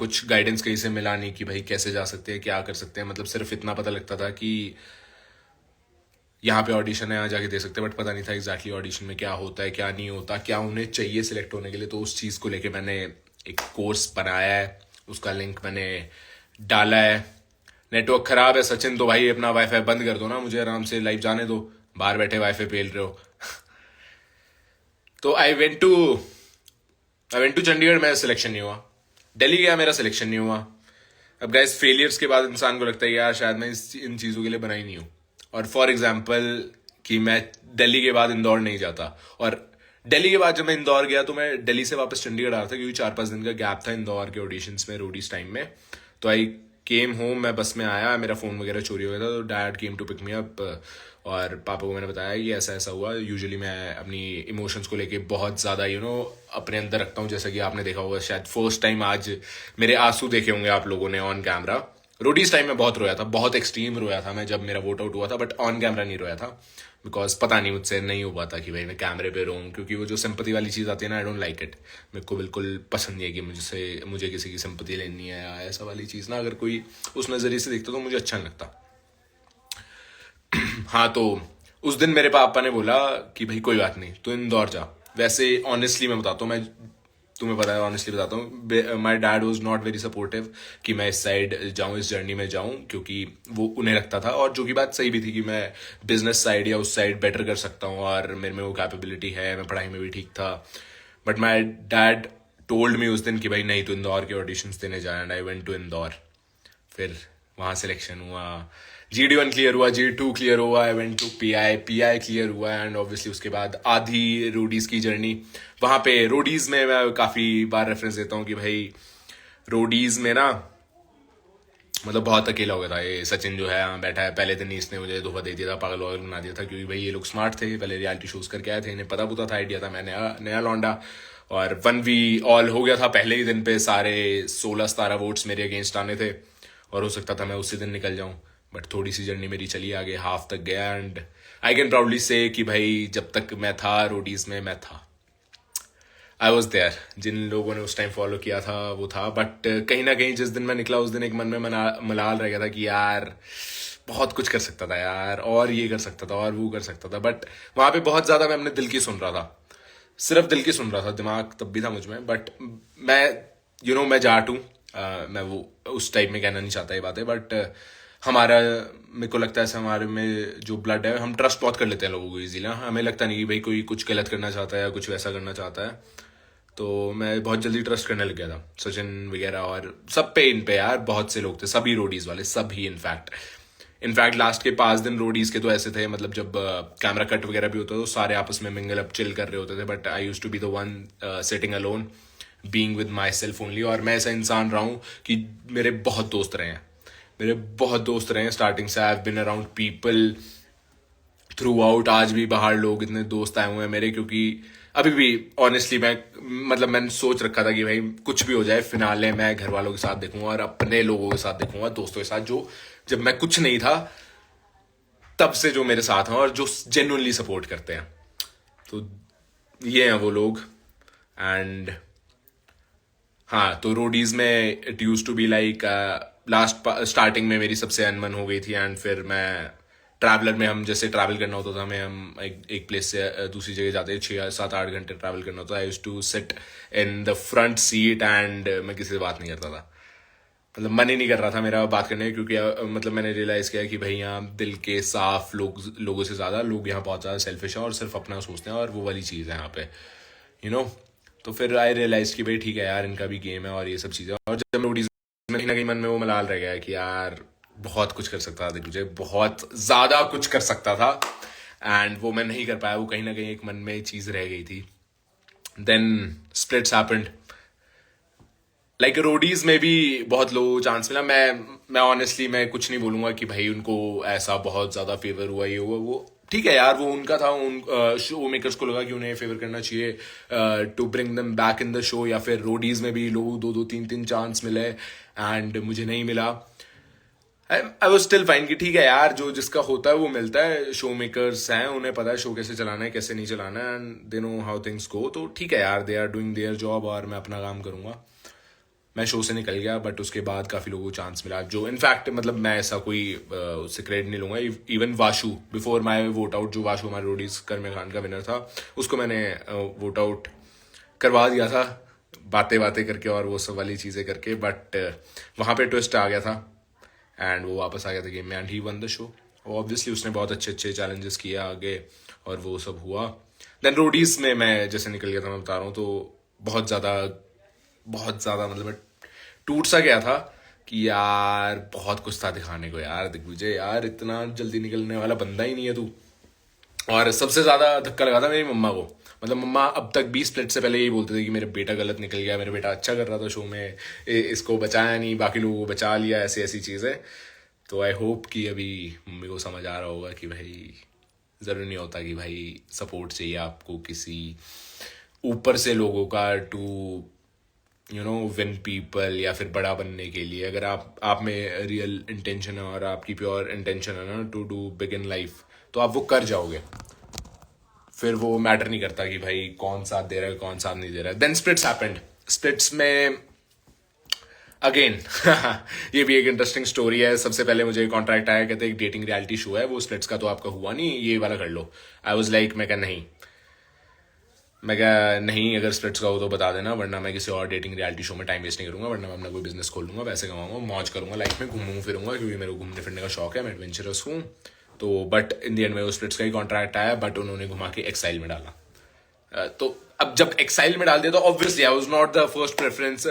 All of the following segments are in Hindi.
कुछ गाइडेंस कहीं से मिला नहीं कि भाई कैसे जा सकते हैं, क्या कर सकते हैं। मतलब सिर्फ इतना पता लगता था कि यहाँ पे ऑडिशन है, यहाँ जाके दे सकते हैं, बट पता नहीं था एग्जैक्टली ऑडिशन में क्या होता है, क्या नहीं होता, क्या उन्हें चाहिए सिलेक्ट होने के लिए। तो उस चीज़ को लेके मैंने एक कोर्स बनाया है, उसका लिंक मैंने डाला है। नेटवर्क खराब है सचिन, तो भाई अपना वाईफाई बंद कर दो ना, मुझे आराम से लाइव जाने दो, बाहर बैठे वाईफाई पेल रहे हो। तो आई वेंट टू चंडीगढ़, मेरा सिलेक्शन नहीं हुआ। दिल्ली गया, मेरा सिलेक्शन नहीं हुआ। अब गाइस फेलियर्स के बाद इंसान को लगता है यार शायद मैं इन चीज़ों के लिए बना ही नहीं हूँ। और फॉर एग्जाम्पल कि मैं दिल्ली के बाद इंदौर नहीं जाता, और दिल्ली के बाद जब मैं इंदौर गया तो मैं दिल्ली से वापस चंडीगढ़ आ रहा था, क्योंकि 4-5 दिन का गैप था इंदौर के ऑडिशंस में, रोडीज टाइम में। तो आई केम होम, मैं बस में आया, मेरा फ़ोन वगैरह चोरी हो गया था, तो dad came to pick me up. और पापा को मैंने बताया कि ऐसा ऐसा हुआ। यूजुअली मैं अपनी इमोशंस को लेके बहुत ज़्यादा अपने अंदर रखता हूँ, जैसा कि आपने देखा होगा शायद फर्स्ट टाइम आज मेरे आंसू देखे होंगे आप लोगों ने ऑन कैमरा। रोडीज टाइम में बहुत रोया था, बहुत एक्सट्रीम रोया था मैं जब मेरा वोट आउट हुआ था, बट ऑन कैमरा नहीं रोया था, बिकॉज पता नहीं मुझसे नहीं हो पाता कि भाई मैं कैमरे पे रोऊं, क्योंकि वो जो सिंपति वाली चीज़ आती है ना, आई डोंट लाइक इट। मेरे को बिल्कुल पसंद नहीं है कि मुझे किसी की सिंपति लेनी है या ऐसा वाली चीज़ ना, अगर कोई उस नज़रिए से देखता तो मुझे अच्छा नहीं लगता। हाँ, तो उस दिन मेरे पापा ने बोला कि भाई कोई बात नहीं, तो इंदौर जा। वैसे ऑनेस्टली मैं बताता हूँ, मैं तुम्हें पता है, ऑनेस्टली बताता हूँ, my dad was not very supportive कि मैं इस साइड जाऊँ, इस जर्नी में जाऊँ, क्योंकि वो उन्हें लगता था, और जो कि बात सही भी थी, कि मैं बिजनेस साइड या उस साइड बेटर कर सकता हूँ और मेरे में वो कैपेबिलिटी है, मैं पढ़ाई में भी ठीक था। But my dad told me उस दिन कि भाई नहीं, तो इंदौर के ऑडिशंस देने जाए, and I went to Indore. फिर वहाँ सिलेक्शन हुआ, GD1 क्लियर हुआ, G2 क्लियर हुआ, I went to PI clear हुआ, एंड ऑब्वियसली उसके बाद आधी रोडीज की जर्नी। वहाँ पे रोडीज में मैं काफ़ी बार रेफरेंस देता हूँ कि भाई रोडीज में ना, मतलब बहुत अकेला हो गया था। ये सचिन जो है यहाँ बैठा है, पहले दिन ही इसने मुझे धोखा दे दिया था, पागल वागल बना दिया था, क्योंकि भाई ये लोग स्मार्ट थे, पहले रियलिटी शोज करके आए थे, इन्हें पता पुता था, आइडिया था, मैं नया नया लौंडा। और 1v ऑल हो गया था पहले ही दिन पे, सारे 16-17 वोट्स मेरे अगेंस्ट आने थे, और हो सकता था मैं उसी दिन निकल जाऊं। बट थोड़ी सी जर्नी मेरी चली आगे, हाफ तक गया, एंड आई कैन प्राउडली से कि भाई जब तक मैं था रोडीज में, मैं था, आई वॉज देयर। जिन लोगों ने उस टाइम फॉलो किया था वो था, बट कहीं ना कहीं जिस दिन मैं निकला उस दिन एक मन में मलाल रह गया था कि यार बहुत कुछ कर सकता था यार, और ये कर सकता था और वो कर सकता था। बट वहां पे बहुत ज्यादा मैं अपने दिल की सुन रहा था, सिर्फ दिल की सुन रहा था, दिमाग तब भी था मुझ में। बट मैं मैं जाट हूँ, मैं वो उस टाइप में कहना नहीं चाहता ये बातें, बट हमारा, मेरे को लगता है ऐसा, हमारे में जो ब्लड है, हम ट्रस्ट बहुत कर लेते हैं लोगों को इजीली। हमें लगता नहीं कि भाई कोई कुछ गलत करना चाहता है या कुछ वैसा करना चाहता है। तो मैं बहुत जल्दी ट्रस्ट करने लग गया था सचिन वगैरह, और सब पे, इन पे यार बहुत से लोग थे, सभी रोडीज वाले, सभी। इनफैक्ट लास्ट के 5 दिन रोडीज के तो ऐसे थे, मतलब जब कैमरा कट वगैरह भी होता था तो सारे आपस में मिंगल अप चिल कर रहे होते थे, but I use to be the one sitting alone, being with myself only. और मैं ऐसा इंसान रहा हूँ कि मेरे बहुत दोस्त रहे हैं, मेरे बहुत दोस्त रहे हैं स्टार्टिंग से। I have been around people throughout, आज भी बाहर लोग इतने दोस्त आए हुए हैं मेरे, क्योंकि अभी भी ऑनेस्टली मैंने सोच रखा था कि भाई कुछ भी हो जाए, फिनाले मैं घर वालों के साथ देखूंगा और अपने लोगों के साथ देखूंगा, दोस्तों के साथ, जो जब मैं कुछ नहीं था तब से जो मेरे साथ हैं और जो जेन्युइनली सपोर्ट करते हैं। तो ये हैं वो लोग। एंड हाँ, तो रोडीज में it used to be like, last starting में मेरी सबसे अनबन हो गई थी, एंड फिर मैं ट्रैवलर में, हम जैसे ट्रैवल करना होता था, हमें हम एक प्लेस से दूसरी जगह जाते, 6-7-8 घंटे ट्रैवल करना होता, I use to sit in the front seat, and मैं किसी से बात नहीं करता था, मतलब मन ही नहीं कर रहा था मेरा बात करने का, क्योंकि मतलब मैंने रियलाइज किया कि भाई यहाँ दिल के साफ लोगों से ज्यादा लोग यहाँ बहुत ज्यादा सेल्फिश हैं और सिर्फ अपना सोचते हैं, और वो वाली चीज़ है यहाँ पे, यू नो। तो फिर आई रियलाइज कि भाई ठीक है यार, इनका भी गेम है और ये सब चीज़ें। और जब नोटिस में कहीं ना कहीं मन में वो मलाल रह गया कि यार बहुत कुछ कर सकता था, तुझे बहुत ज़्यादा कुछ कर सकता था, एंड वो मैं नहीं कर पाया, वो कहीं ना कहीं एक मन में चीज़ रह गई थी। Then splits happened, like Roadies में भी बहुत लो चांस मिला। मैं ऑनेस्टली मैं कुछ नहीं बोलूंगा कि भाई उनको ऐसा बहुत ज्यादा फेवर हुआ, ये हुआ वो, ठीक है यार, वो उनका था, उन शो मेकर्स को लगा कि उन्हें फेवर करना चाहिए to bring them back in the show, या फिर रोडीज में भी लोग 2-2, 3-3 चांस मिले, एंड मुझे नहीं मिला। आई वॉज स्टिल फाइन कि ठीक है यार, जो जिसका होता है वो मिलता है, शो मेकर्स हैं, उन्हें पता है शो कैसे चलाना है, कैसे नहीं चलाना है, and they know how things go. तो ठीक है यार, they are doing their job और मैं अपना काम करूंगा। मैं शो से निकल गया, बट उसके बाद काफ़ी लोगों को चांस मिला, जो इनफैक्ट मतलब मैं ऐसा कोई उससे क्रेडिट नहीं लूंगा। Even Vashu, before my vote out, जो वाशु हमारे रोडीज करमे खान का विनर था, उसको मैंने वोट आउट करवा दिया था, बातें बातें करके और वो सब वाली चीज़ें करके, बट वहाँ पे ट्विस्ट आ गया था एंड वो वापस आ गया था गेम में and he one the show. Obviously उसने बहुत अच्छे अच्छे चैलेंजेस किए आगे और वो सब हुआ। देन रोडीज में मैं जैसे निकल गया था, मैं बता रहा हूँ, तो बहुत ज़्यादा मतलब मैं टूट सा गया था कि यार बहुत कुछ था दिखाने को यार, दिग्विजय यार इतना जल्दी निकलने वाला बंदा ही नहीं है तू। और सबसे ज्यादा धक्का लगा था मेरी मम्मा को। मतलब मम्मा अब तक 20 स्प्लिट से पहले यही बोलते थे कि मेरा बेटा गलत निकल गया, मेरा बेटा अच्छा कर रहा था शो में, इसको बचाया नहीं, बाकी लोगों को बचा लिया, ऐसी ऐसी चीजें। तो आई होप कि अभी मम्मी को समझ आ रहा होगा कि भाई जरूरी नहीं होता कि भाई सपोर्ट चाहिए आपको किसी ऊपर से लोगों का टू विन पीपल या फिर बड़ा बनने के लिए। अगर आप में रियल इंटेंशन है और आपकी प्योर इंटेंशन है ना to do big in life, तो आप वो कर जाओगे। फिर वो मैटर नहीं करता कि भाई कौन साथ दे रहा है कौन साथ नहीं दे रहा है। Then splits happened. स्प्लिट्स में अगेन ये भी एक इंटरेस्टिंग स्टोरी है। सबसे पहले मुझे कॉन्ट्रैक्ट आया, कहते एक डेटिंग रियलिटी शो है, वो स्प्लिट्स का तो आपका हुआ नहीं, ये वाला कर लो। आई वॉज लाइक, मैं क्या नहीं, अगर स्प्लिट्स का हो तो बता देना, वरना मैं किसी और डेटिंग रियलिटी शो में टाइम वेस्ट नहीं करूंगा, वरना मैं अपना कोई बिजनेस खोल लूंगा, पैसे कमाऊंगा, मौज करूंगा लाइफ में, घूमूंगा फिरूंगा, क्योंकि मेरे को घूमने फिरने का शौक है, मैं एडवेंचरस हूँ। तो बट इन दी एंड में वो स्प्लिट्स का ही कॉन्ट्रैक्ट आया, बट उन्होंने घुमा के एक्साइल में डाला। तो अब जब एक्साइल में डाल दिया तो obviously I was not the first preference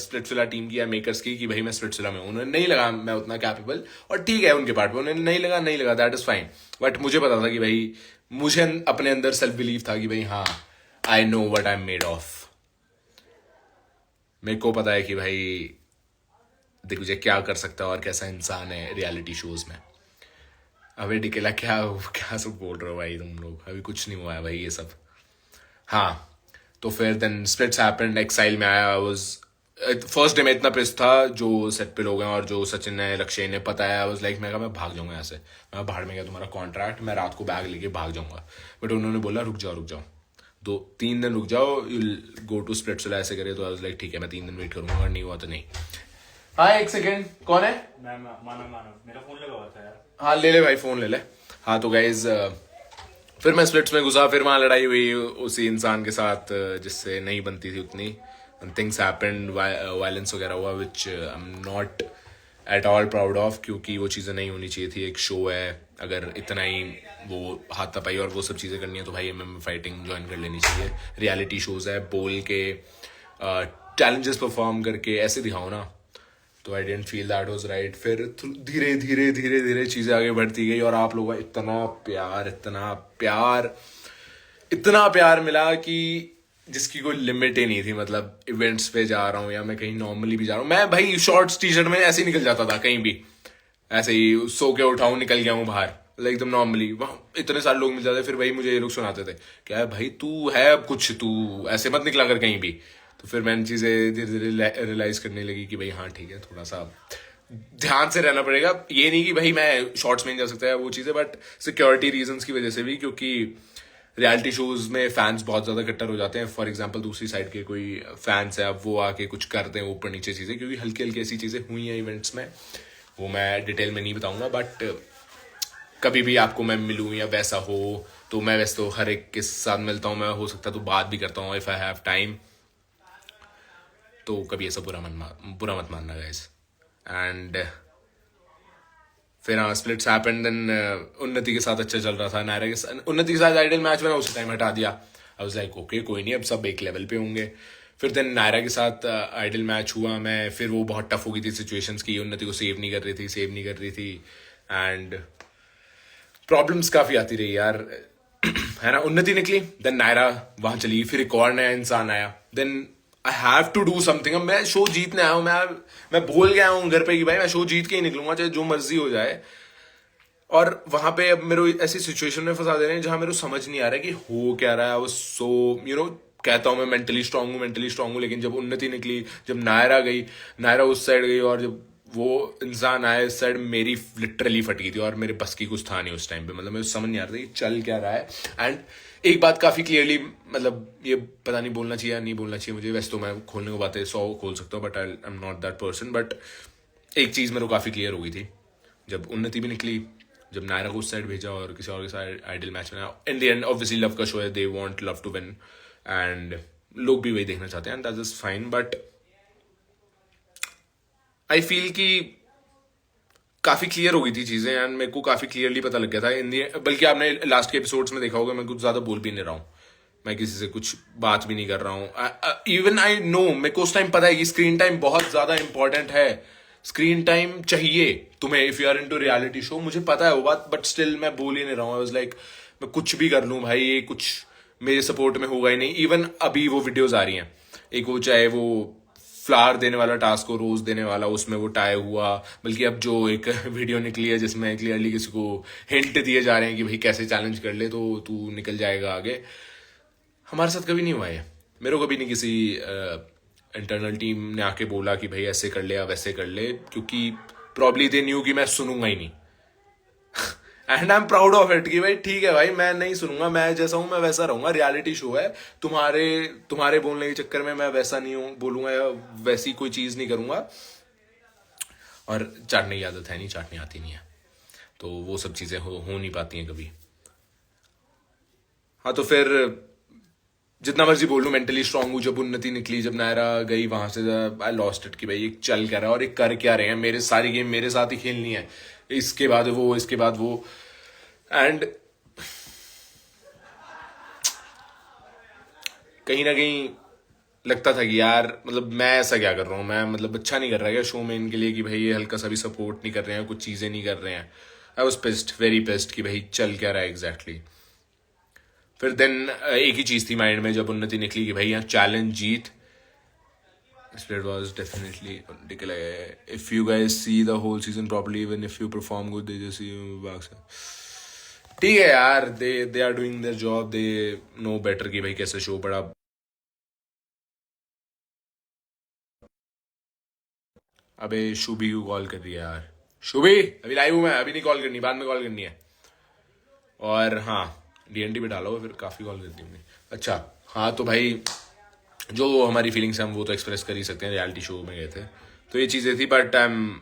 Splitsvilla team की या मेकर्स की कि भाई मैं स्प्लिट्सविला में हूं। उन्हें नहीं लगा मैं उतना कैपेबल, और ठीक है उनके पार्ट पे, उन्हें नहीं लगा दैट इज फाइन। बट मुझे पता था कि भाई, मुझे अपने अंदर सेल्फ बिलीव था कि भाई हाँ, I know what I am made of. मेरे को पता है कि भाई दिग्विजय क्या कर सकता है और कैसा इंसान है रियलिटी शोज में। अबे डिकेला क्या क्या सब बोल रहे हो भाई तुम लोग, अभी कुछ नहीं हुआ है भाई ये सब। हाँ, तो फिर देन स्प्लिट्स हैपेंड, एक्साइल में आया। वाज फर्स्ट डे में इतना पिस था जो सेट पे लोग हैं और जो सचिन ने लक्ष्य ने पता है। वाज लाइक, मैं कहा मैं भाग जाऊंगा यहाँ से, मैं बाहर में गया तुम्हारा कॉन्ट्रैक्ट, मैं रात को बैग लेके भाग जाऊंगा। बट उन्होंने बोला रुक जाओ 2-3 दिन रुक जाओ, यूल गो टू स्प्लिट्सविला ऐसे करे। तो आई वाज लाइक ठीक है, मैं 3 दिन वेट करूंगा, अगर नहीं हुआ तो नहीं। हाँ एक सेकेंड, कौन है? मानव मेरा फोन लगा हुआ था यार। हाँ ले भाई, फोन ले ले। हाँ तो गाइज फिर मैं स्प्लिट्स में घुसा, फिर वहाँ लड़ाई हुई उसी इंसान के साथ जिससे नहीं बनती थी उतनी। थिंग्स हैपेंड, वायलेंस वगैरह हुआ, which I am not at all proud of, क्योंकि वो चीज़ें नहीं होनी चाहिए थी। एक शो है, अगर इतना ही वो हाथापाई और वो सब चीज़ें करनी है तो भाई MMA फाइटिंग ज्वाइन कर लेनी चाहिए। रियलिटी शोज़ है, बोल के चैलेंजेस परफॉर्म करके ऐसे दिखाओ ना। तो I didn't feel that was right. फिर धीरे धीरे चीज़ें आगे बढ़ती गई और आप लोगों का इतना प्यार मिला कि जिसकी कोई लिमिट ही नहीं थी। मतलब इवेंट्स पे जा रहा हूँ या मैं कहीं नॉर्मली भी जा रहा हूँ, मैं भाई शॉर्ट्स टी शर्ट में ऐसे ही निकल जाता था कहीं भी, ऐसे ही सो के उठाऊं निकल गया हूँ बाहर, एकदम नॉर्मली। वहाँ इतने सारे लोग मिल जाते, फिर भाई मुझे ये लोग सुनाते थे क्या है भाई तू है अब कुछ, तू ऐसे मत निकला कर कहीं भी। तो फिर मैंने चीज़ें धीरे धीरे रियलाइज करने लगी कि भाई हाँ ठीक है, थोड़ा सा ध्यान से रहना पड़ेगा। ये नहीं कि भाई मैं शॉर्ट्स में नहीं जा सकता है वो चीज़ें, बट सिक्योरिटी रीजंस की वजह से भी, क्योंकि रियलिटी शोज में फैंस बहुत ज़्यादा कट्टर हो जाते हैं। फॉर एग्जांपल दूसरी साइड के कोई फैंस है, अब वो आके कुछ करते हैं ऊपर नीचे चीज़ें, क्योंकि हल्की हल्की ऐसी चीज़ें हुई हैं इवेंट्स में, वो मैं डिटेल में नहीं बताऊंगा। बट कभी भी आपको मैं मिलूँ या वैसा हो, तो मैं वैसे तो हर एक के साथ मिलता हूँ, मैं हो सकता तो बात भी करता हूँ इफ़ आई हैव टाइम। तो कभी ऐसा बुरा मत मानना गाइस। एंड फिर हाँ स्प्लिट्स हैपेंड। देन उन्नति के साथ अच्छा चल रहा था, नायरा के साथ, उन्नति के साथ आइडल मैच मैंने उसी टाइम हटा दिया। आई वाज लाइक ओके कोई नहीं, अब सब एक लेवल पे होंगे। फिर देन नायरा के साथ आइडल मैच हुआ, मैं फिर वो बहुत टफ हो गई थी सिचुएशंस की, उन्नति को सेव नहीं कर रही थी एंड प्रॉब्लम्स काफ़ी आती रही यार है ना। उन्नति निकली, देन नायरा वहाँ चली, फिर एक और नया इंसान आया, then I have to do something. अब मैं शो जीतने आया हूँ, मैं बोल गया हूँ घर पे कि भाई मैं शो जीत के ही निकलूंगा चाहे जो मर्जी हो जाए। और वहां पे अब मेरे ऐसी सिचुएशन में फंसा दे रहे हैं जहां मेरे को समझ नहीं आ रहा है कि हो क्या रहा है। वो सो कहता हूँ मैं मेंटली स्ट्रांग हूँ, लेकिन जब उन्नति निकली, जब नायरा गई, नायरा उस साइड गई, और जब वो इंसान आया इस साइड, मेरी लिटरली फट गई थी और मेरे बस की कुछ था नहीं उस टाइम पे, मतलब मुझे समझ नहीं आ रहा था कि चल क्या रहा है। एंड एक बात काफ़ी क्लियरली, मतलब ये पता नहीं बोलना चाहिए या नहीं बोलना चाहिए मुझे, वैसे तो मैं खोलने को बातें 100 खोल सकता हूँ, but I am not that person. But एक चीज़ मेरे को काफ़ी क्लियर हो गई थी जब उन्नति भी निकली, जब नायरा को उस साइड भेजा और किसी और के साथ आइडल मैच बनाया। In the end obviously love का शो है, they want love to win and लोग भी वही देखना चाहते हैं, that is fine. But I feel कि काफ़ी क्लियर हो गई थी चीज़ें एंड मेरे को काफ़ी क्लियरली पता लग गया था इन दी, बल्कि आपने लास्ट के एपिसोड्स में देखा होगा मैं कुछ ज़्यादा बोल भी नहीं रहा हूँ, मैं किसी से कुछ बात भी नहीं कर रहा हूँ। इवन आई नो, मेरे को उस टाइम पता है कि स्क्रीन टाइम बहुत ज़्यादा इंपॉर्टेंट है, स्क्रीन टाइम चाहिए तुम्हें if you are into reality show, मुझे पता है वो बात, बट स्टिल मैं बोल ही नहीं रहा हूँ। आई वाज लाइक मैं कुछ भी कर लूँ भाई, ये कुछ मेरे सपोर्ट में होगा ही नहीं। इवन अभी वो वीडियोज आ रही हैं, एक वो चाहे वो फ्लावर देने वाला टास्क को रोज देने वाला, उसमें वो टाई हुआ, बल्कि अब जो एक वीडियो निकली है जिसमें क्लियरली किसी को हिंट दिए जा रहे हैं कि भाई कैसे चैलेंज कर ले तो तू निकल जाएगा आगे। हमारे साथ कभी नहीं हुआ है, मेरे को कभी नहीं किसी इंटरनल टीम ने आके बोला कि भाई ऐसे कर ले या वैसे कर ले, क्योंकि प्रॉब्ली दे न्यू कि मैं सुनूंगा ही नहीं। And I am proud of it कि भाई ठीक है भाई, मैं नहीं सुनूंगा, मैं जैसा हूं मैं वैसा रहूंगा, रियलिटी शो है, तुम्हारे तुम्हारे बोलने के चक्कर में मैं वैसा नहीं हूं बोलूंगा या वैसी कोई चीज नहीं करूंगा। और चाटने की आदत है नहीं, चाटने आती नहीं है, तो वो सब चीजें हो नहीं पाती हैं कभी। हाँ तो फिर जितना मर्जी बोल लूं मेंटली स्ट्रांग हूं, जब उन्नति निकली, जब नायरा गई वहां से, आई लॉस्ट इट कि भाई एक चल क्या रहा है और एक कर क्या रहे हैं, मेरे सारी गेम मेरे साथ ही खेलनी है, इसके बाद वो इसके बाद वो। एंड कहीं ना कहीं लगता था कि यार मतलब मैं ऐसा क्या कर रहा हूँ, मैं मतलब अच्छा नहीं कर रहा क्या शो में इनके लिए कि भाई ये हल्का सा भी सपोर्ट नहीं कर रहे हैं, कुछ चीजें नहीं कर रहे हैं। I was pissed, very pissed कि भाई चल क्या रहा है एग्जैक्टली। फिर देन एक ही चीज थी माइंड में जब उन्नति निकली कि भाई यहाँ challenge Jeet, Split was definitely declared. If you guys see the whole season properly, even if you perform good, they just see you back. ठीक है यार, they are doing their job, they know better कि भाई कैसे शो बड़ा। अबे शुभी को कॉल कर रही है यार, शुभी अभी लाइव हूँ मैं, अभी नहीं कॉल करनी, बाद में कॉल करनी है। और हाँ डीएनडी पे डाला हुआ, फिर काफी कॉल करती हूँ। अच्छा हाँ तो भाई जो हमारी फीलिंग्स हैं हम वो तो एक्सप्रेस कर ही सकते हैं, रियलिटी शो में गए थे तो ये चीज़ें थी। But I am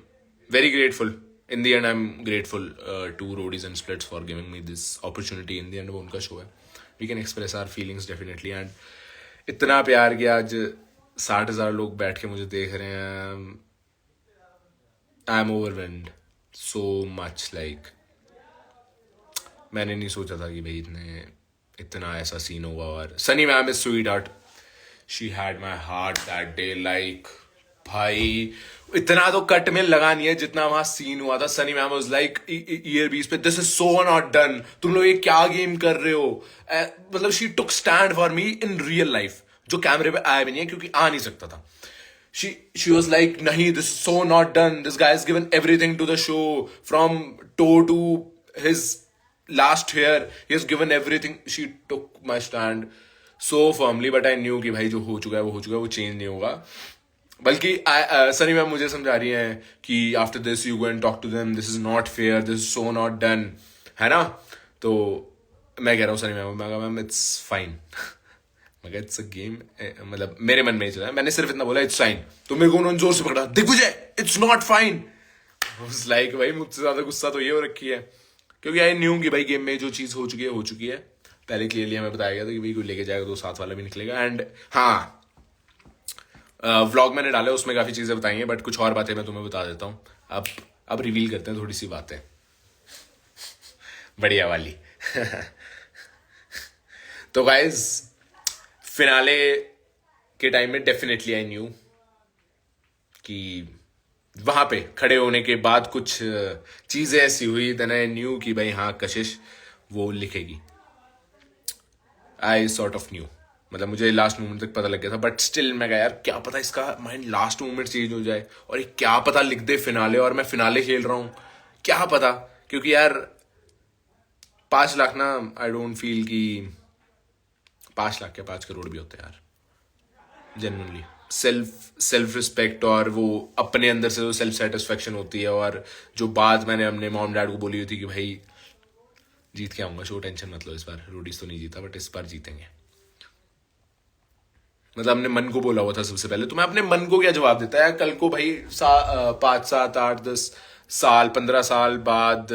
very grateful in the end, I am grateful to Roadies and splits for giving me this opportunity. In the end वो उनका शो है, we can express our feelings definitely. And इतना प्यार कि आज 60,000 लोग बैठ के मुझे देख रहे हैं, I am overwhelmed so much. Like मैंने नहीं सोचा था कि भाई इतना ऐसा सीन होगा। और Sunny ma'am is sweet heart, she had my heart that day. Like भाई इतना तो कट में लगा नहीं है जितना वहां सीन हुआ था। Sunny ma'am was like year बीस पे, this is so not done, तुम लोग ये क्या गेम कर रहे हो। मतलब she took stand for me in real life, जो कैमरे पे आया भी नहीं है क्योंकि आ नहीं सकता था। She was like, nahi, this is so not done. This guy has given everything to the show, from toe to his last hair. He has given everything. She took my stand so firmly, but I knew कि भाई जो हो चुका है वो हो चुका है, वो चेंज नहीं होगा। बल्कि सनी मैम मुझे समझा रही हैं कि after this you go and talk to them, this is not fair, this is so not done, है ना। तो मैं कह रहा हूँ सनी मैम, मैं कहा मैम इट्स फाइन, मगर इट्स अ गेम, मतलब मेरे मन में चला, मैंने सिर्फ इतना बोला इट्स फाइन, तो मेरे को उन्होंने जोर से पकड़ा, Digvijay it's not fine. Like भाई मुझसे ज्यादा गुस्सा तो ये हो रखी है, क्योंकि आई न्यू कि भाई गेम में जो चीज हो चुकी है हो चुकी है। पहले क्लियरली हमें बताया गया था कि भाई कोई लेके जाएगा तो साथ वाला भी निकलेगा। एंड हाँ व्लॉग मैंने डाला उसमें काफी चीजें बताई हैं, बट कुछ और बातें मैं तुम्हें बता देता हूँ। अब रिवील करते हैं थोड़ी सी बातें बढ़िया वाली तो गाइज फिनाले के टाइम में डेफिनेटली आई न्यू कि वहां पे खड़े होने के बाद कुछ चीजें ऐसी हुई, देन आई न्यू कि भाई हाँ कशिश वो लिखेगी। आई सॉर्ट ऑफ न्यू, मतलब मुझे लास्ट मोमेंट तक पता लग गया था, बट स्टिल मैं कहा यार क्या पता इसका माइंड लास्ट मोमेंट चेंज हो जाए और ये क्या पता लिख दे फिनाले और मैं फिनाले खेल रहा हूं, क्या पता। क्योंकि यार 5 लाख ना, आई डोंट फील कि 5 लाख क्या 5 करोड़ भी होते हैं यार, जेन्युइनली सेल्फ रिस्पेक्ट और वो अपने अंदर से जो सेल्फ सेटिस्फेक्शन होती है, और जो बात मैंने अपने मॉम डैड को बोली हुई थी कि भाई जीत के आऊंगा, शो टेंशन मत लो, इस बार रोडीज तो नहीं जीता बट इस बार जीतेंगे। मतलब अपने मन को बोला हुआ था सबसे पहले, तो मैं अपने मन को क्या जवाब देता है कल को भाई 5 7 8 10 साल 15 साल बाद